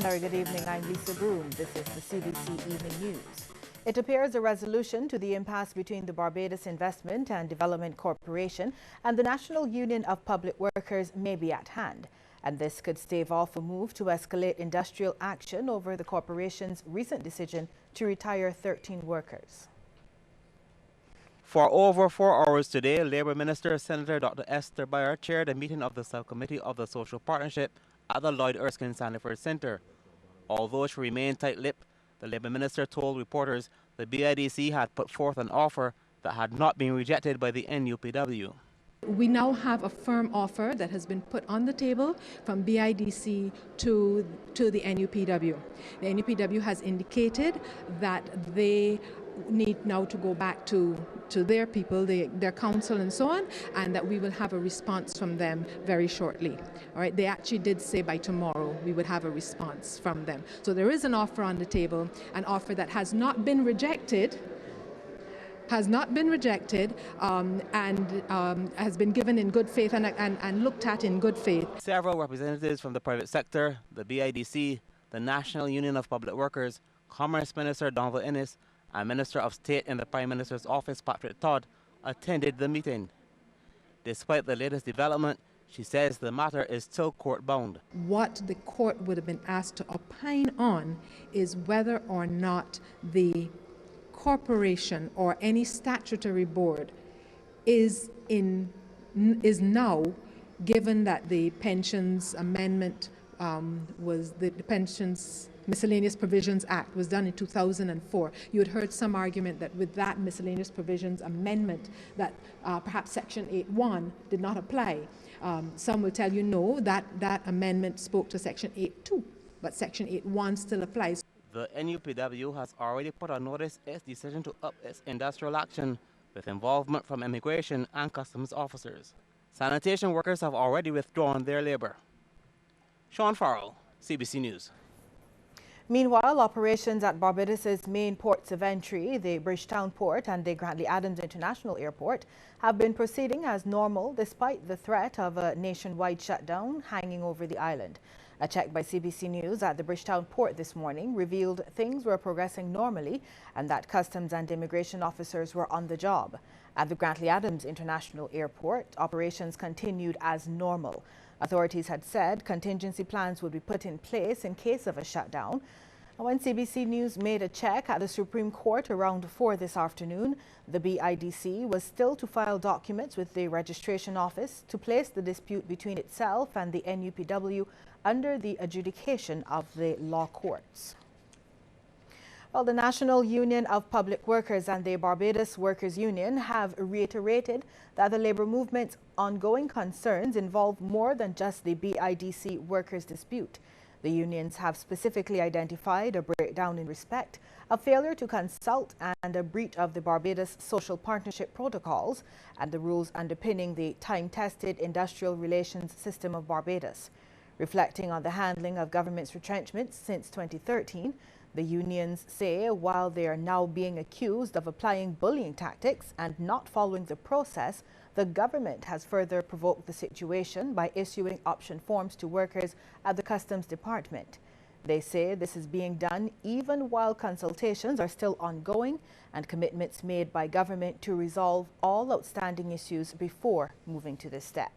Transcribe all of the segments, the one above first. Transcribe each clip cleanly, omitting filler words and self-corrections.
very good evening. I'm Lisa Broom. This is the CBC Evening News. It appears a resolution to the impasse between the Barbados Investment and Development Corporation and the National Union of Public Workers may be at hand. And this could stave off a move to escalate industrial action over the corporation's recent decision to retire 13 workers. For over 4 hours today, Labour Minister Senator Dr. Esther Bayer chaired a meeting of the Subcommittee of the Social Partnership at the Lloyd Erskine Sandiford Centre. Although she remained tight-lipped, the Labour Minister told reporters the BIDC had put forth an offer that had not been rejected by the NUPW. We now have a firm offer that has been put on the table from BIDC to the NUPW. The NUPW has indicated that they need now to go back to their people, their council and so on, and that we will have a response from them very shortly. All right, they actually did say by tomorrow we would have a response from them. So there is an offer on the table, an offer that has not been rejected, and has been given in good faith and looked at in good faith. Several representatives from the private sector, the BIDC, the National Union of Public Workers, Commerce Minister Donald Innes, and Minister of State in the Prime Minister's office, Patrick Todd, attended the meeting. Despite the latest development, she says the matter is still court-bound. What the court would have been asked to opine on is whether or not the corporation or any statutory board is now, given that the pensions amendment was the Pensions Miscellaneous Provisions Act was done in 2004. You had heard some argument that with that Miscellaneous Provisions Amendment that perhaps Section 8.1 did not apply. Some will tell you no, that amendment spoke to Section 8.2, but Section 8.1 still applies. The NUPW has already put on notice its decision to up its industrial action with involvement from immigration and customs officers. Sanitation workers have already withdrawn their labour. Sean Farrell, CBC News. Meanwhile, operations at Barbados's main ports of entry, the Bridgetown Port and the Grantley Adams International Airport, have been proceeding as normal despite the threat of a nationwide shutdown hanging over the island. A check by CBC News at the Bridgetown Port this morning revealed things were progressing normally and that customs and immigration officers were on the job. At the Grantley Adams International Airport, operations continued as normal. Authorities had said contingency plans would be put in place in case of a shutdown. When CBC News made a check at the Supreme Court around 4 this afternoon, the BIDC was still to file documents with the registration office to place the dispute between itself and the NUPW under the adjudication of the law courts. Well, the National Union of Public Workers and the Barbados Workers Union have reiterated that the labour movement's ongoing concerns involve more than just the BIDC workers' dispute. The unions have specifically identified a breakdown in respect, a failure to consult, and a breach of the Barbados Social Partnership protocols and the rules underpinning the time-tested industrial relations system of Barbados. Reflecting on the handling of government's retrenchments since 2013, the unions say while they are now being accused of applying bullying tactics and not following the process, the government has further provoked the situation by issuing option forms to workers at the Customs Department. They say this is being done even while consultations are still ongoing and commitments made by government to resolve all outstanding issues before moving to this step.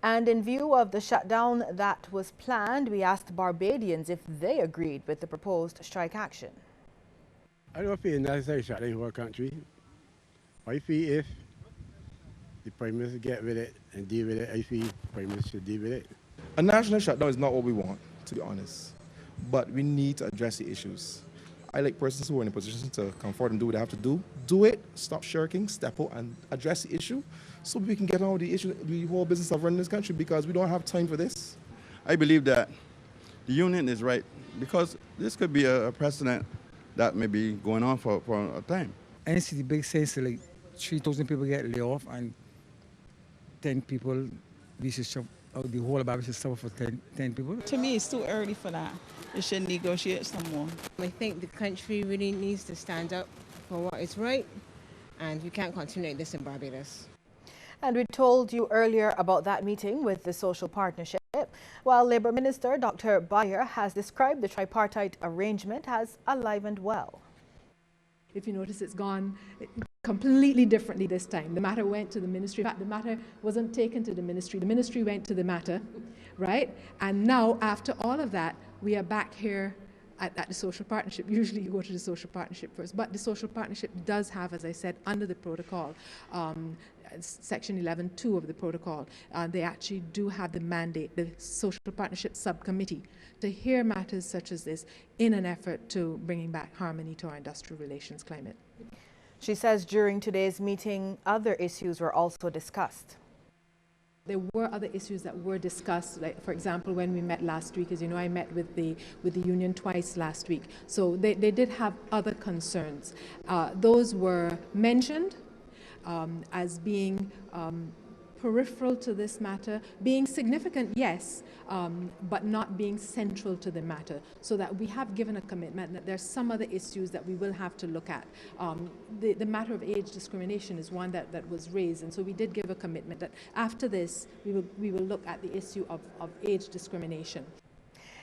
And in view of the shutdown that was planned, we asked Barbadians if they agreed with the proposed strike action. I don't feel necessary shutdown in our country. I feel if the Prime Minister get with it and deal with it, I feel the Prime Minister should deal with it. A national shutdown is not what we want, to be honest. But we need to address the issues. I like persons who are in a position to come forward and do what they have to do. Do it, stop shirking, step out and address the issue so we can get on with the issue, the whole business of running this country, because we don't have time for this. I believe that the union is right because this could be a precedent that may be going on for a time. I see the big sense like 3,000 people get laid off and 10 people, we should shove out the whole about, we should suffer for 10 people. To me, it's too early for that. It should negotiate some more. I think the country really needs to stand up for what is right, and we can't continue like this in Barbados. And we told you earlier about that meeting with the social partnership. while Labour Minister Dr. Bayer has described the tripartite arrangement as alive and well. If you notice, it's gone completely differently this time. The matter went to the ministry. In fact, the matter wasn't taken to the ministry. The ministry went to the matter, right? And now, after all of that, we are back here at the social partnership. Usually you go to the social partnership first, but the social partnership does have, as I said, under the protocol, section 11.2 of the protocol, they actually do have the mandate, the social partnership subcommittee, to hear matters such as this in an effort to bringing back harmony to our industrial relations climate. She says during today's meeting, other issues were also discussed. There were other issues that were discussed, like, for example, when we met last week, as you know, I met with the union twice last week. So they did have other concerns. Those were mentioned as being peripheral to this matter, being significant, yes, but not being central to the matter, so that we have given a commitment that there's some other issues that we will have to look at. The matter of age discrimination is one that was raised, and so we did give a commitment that after this, we will look at the issue of age discrimination.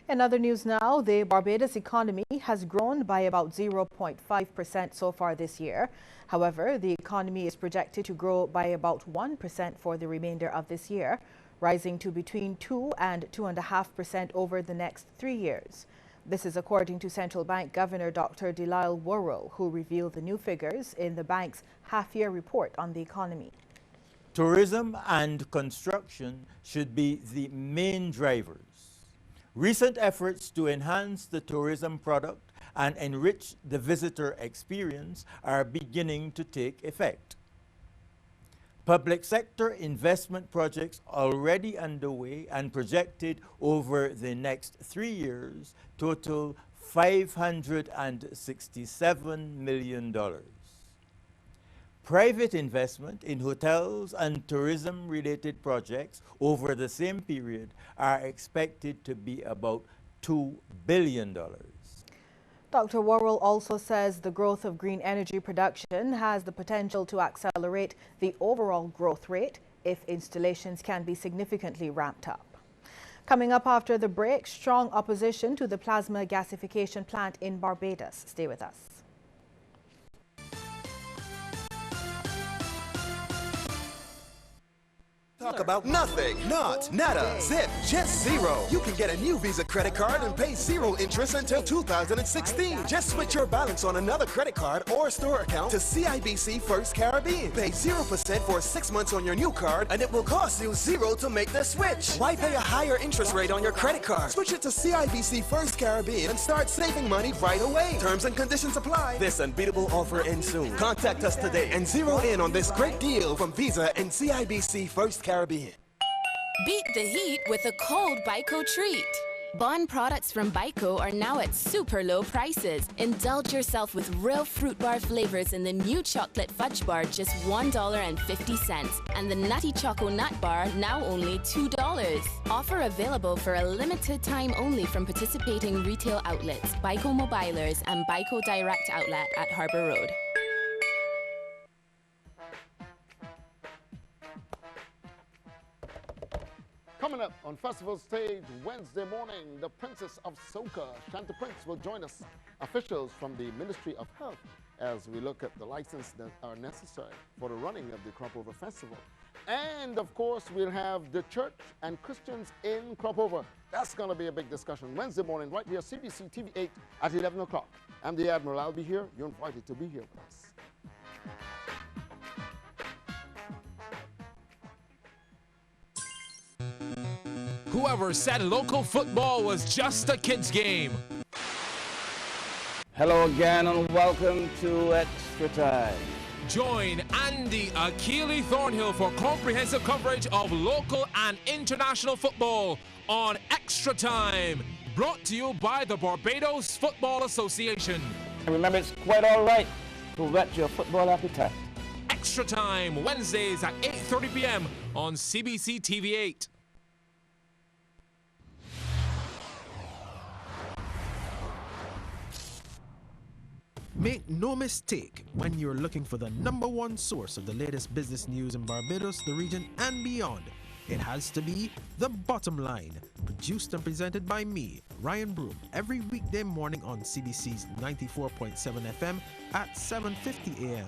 In other news now, the Barbados economy has grown by about 0.5% so far this year. However, the economy is projected to grow by about 1% for the remainder of this year, rising to between 2 and 2.5% over the next 3 years. This is according to Central Bank Governor Dr. Delisle Worrell, who revealed the new figures in the bank's half-year report on the economy. Tourism and construction should be the main drivers. Recent efforts to enhance the tourism product and enrich the visitor experience are beginning to take effect. Public sector investment projects already underway and projected over the next 3 years total $567 million. Private investment in hotels and tourism-related projects over the same period are expected to be about $2 billion. Dr. Worrell also says the growth of green energy production has the potential to accelerate the overall growth rate if installations can be significantly ramped up. Coming up after the break, strong opposition to the plasma gasification plant in Barbados. Stay with us. Talk about nothing, not, nada, zip, just zero. You can get a new Visa credit card and pay 0 interest until 2016. Just switch your balance on another credit card or store account to CIBC First Caribbean. Pay 0% for 6 months on your new card and it will cost you 0 to make the switch. Why pay a higher interest rate on your credit card? Switch it to CIBC First Caribbean and start saving money right away. Terms and conditions apply. This unbeatable offer ends soon. Contact us today and zero in on this great deal from Visa and CIBC First Caribbean. Beat the heat with a cold Baico treat. Bond products from Baico are now at super low prices. Indulge yourself with real fruit bar flavors in the new chocolate fudge bar, just $1.50, and the nutty choco nut bar, now only $2. Offer available for a limited time only from participating retail outlets, Baico Mobilers and Baico Direct Outlet at Harbour Road. Coming up on festival stage Wednesday morning, the Princess of Soca, Shanta Prince, will join us, officials from the Ministry of Health, as we look at the licenses that are necessary for the running of the Crop Over Festival. And of course, we'll have the church and Christians in Crop Over. That's going to be a big discussion Wednesday morning, right here, CBC TV 8 at 11 o'clock. I'm the Admiral. I'll be here. You're invited to be here with us. Whoever said local football was just a kid's game. Hello again and welcome to Extra Time. Join Andy Akili Thornhill for comprehensive coverage of local and international football on Extra Time. Brought to you by the Barbados Football Association. Remember, it's quite all right to whet your football appetite. Extra Time, Wednesdays at 8:30 p.m. on CBC TV 8. Make no mistake, when you're looking for the #1 source of the latest business news in Barbados, the region, and beyond, It has to be The Bottom Line, produced and presented by me, Ryan Broom, every weekday morning on CBC's 94.7 FM at 7:50 a.m.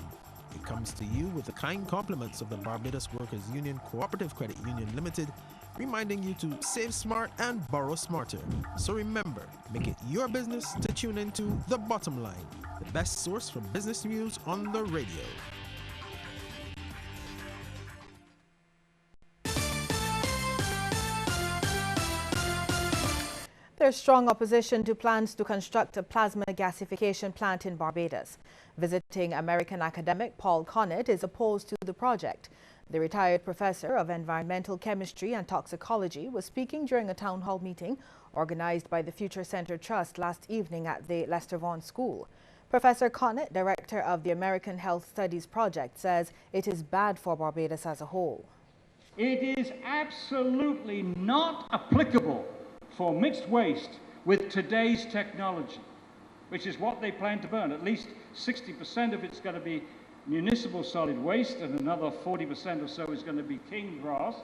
It comes to you with the kind compliments of the Barbados Workers Union Cooperative Credit Union Limited, reminding you to save smart and borrow smarter. So remember, make it your business to tune into The Bottom Line, the best source for business news on the radio. There's strong opposition to plans to construct a plasma gasification plant in Barbados. Visiting American academic Paul Connett is opposed to the project. The retired professor of environmental chemistry and toxicology was speaking during a town hall meeting organized by the Future Center Trust last evening at the Lester Vaughan School. Professor Connett, director of the American Health Studies Project, says it is bad for Barbados as a whole. It is absolutely not applicable for mixed waste with today's technology, which is what they plan to burn. At least 60% of it's going to be municipal solid waste, and another 40% or so is going to be cane grass.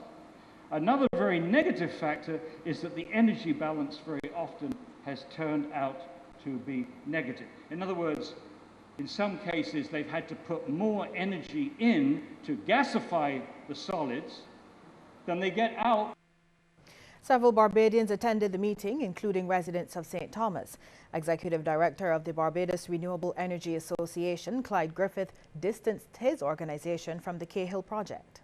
Another very negative factor is that the energy balance very often has turned out to be negative. In other words, in some cases, they've had to put more energy in to gasify the solids than they get out. Several Barbadians attended the meeting, including residents of St. Thomas. Executive Director of the Barbados Renewable Energy Association, Clyde Griffith, distanced his organization from the Cahill project.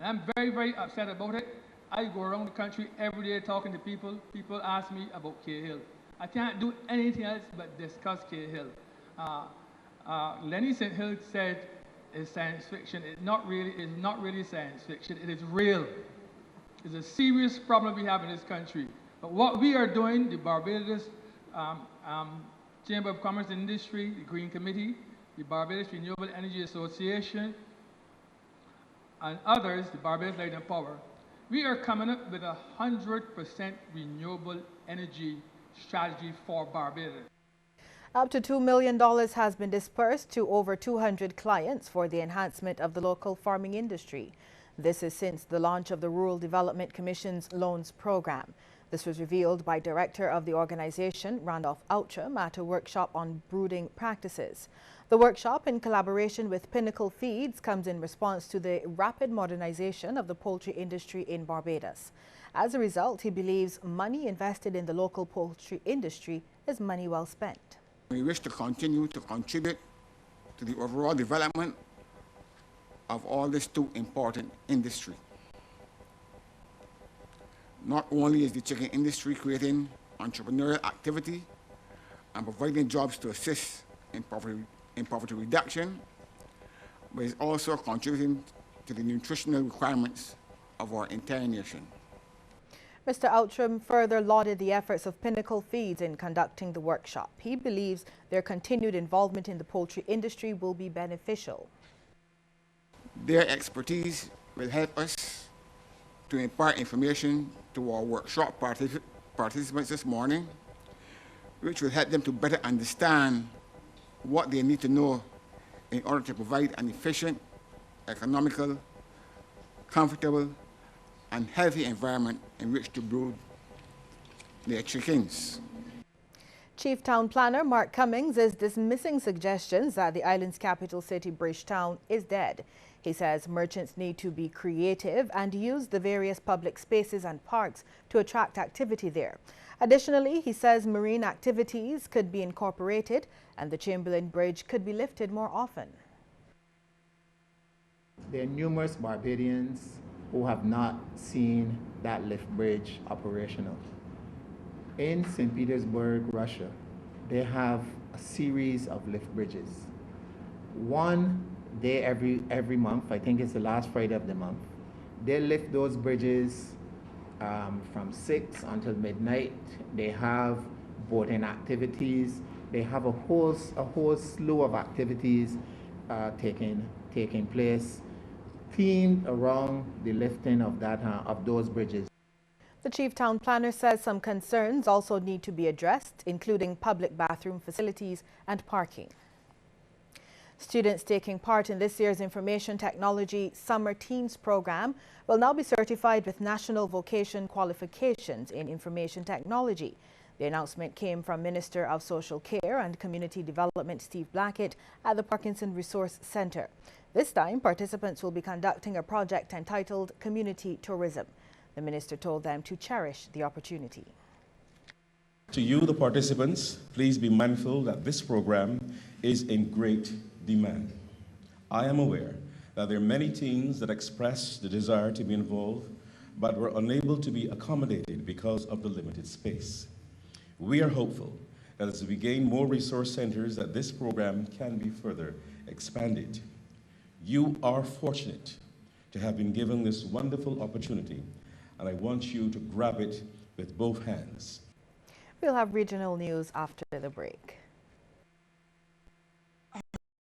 I'm very, very upset about it. I go around the country every day talking to people. People ask me about Cahill. I can't do anything else but discuss Cahill. Lenny St. Hill said it's science fiction. It's not really science fiction. It is real. It's a serious problem we have in this country. But what we are doing, the Barbados Chamber of Commerce and Industry, the Green Committee, the Barbados Renewable Energy Association, and others, the Barbados Light and Power, we are coming up with 100% renewable energy strategy for Barbados. Up to $2 million has been dispersed to over 200 clients for the enhancement of the local farming industry. This is since the launch of the Rural Development Commission's Loans Program. This was revealed by Director of the organization, Randolph Outram, at a workshop on brooding practices. The workshop, in collaboration with Pinnacle Feeds, comes in response to the rapid modernization of the poultry industry in Barbados. As a result, he believes money invested in the local poultry industry is money well spent. We wish to continue to contribute to the overall development of all this too important industry. Not only is the chicken industry creating entrepreneurial activity and providing jobs to assist in poverty reduction, but it's also contributing to the nutritional requirements of our entire nation. Mr. Outram further lauded the efforts of Pinnacle Feeds in conducting the workshop. He believes their continued involvement in the poultry industry will be beneficial. Their expertise will help us to impart information to our workshop participants this morning, which will help them to better understand what they need to know in order to provide an efficient, economical, comfortable, and healthy environment in which to brood their chickens. Chief Town Planner Mark Cummings is dismissing suggestions that the island's capital city, Bridgetown, is dead. He says merchants need to be creative and use the various public spaces and parks to attract activity there. Additionally, he says marine activities could be incorporated and the Chamberlain Bridge could be lifted more often. There are numerous Barbadians who have not seen that lift bridge operational. In St. Petersburg, Russia, they have a series of lift bridges. One day every month, I think it's the last Friday of the month, they lift those bridges from 6 until midnight. They have boating activities. They have a whole slew of activities taking place, themed around the lifting of those bridges. The Chief Town Planner says some concerns also need to be addressed, including public bathroom facilities and parking. Students taking part in this year's Information Technology Summer Teams program will now be certified with National Vocation Qualifications in Information Technology. The announcement came from Minister of Social Care and Community Development Steve Blackett at the Parkinson Resource Centre. This time, participants will be conducting a project entitled Community Tourism. The minister told them to cherish the opportunity. To you, the participants, please be mindful that this program is in great demand. I am aware that there are many teens that express the desire to be involved, but were unable to be accommodated because of the limited space. We are hopeful that as we gain more resource centers, that this program can be further expanded. You are fortunate to have been given this wonderful opportunity, and I want you to grab it with both hands. We'll have regional news after the break.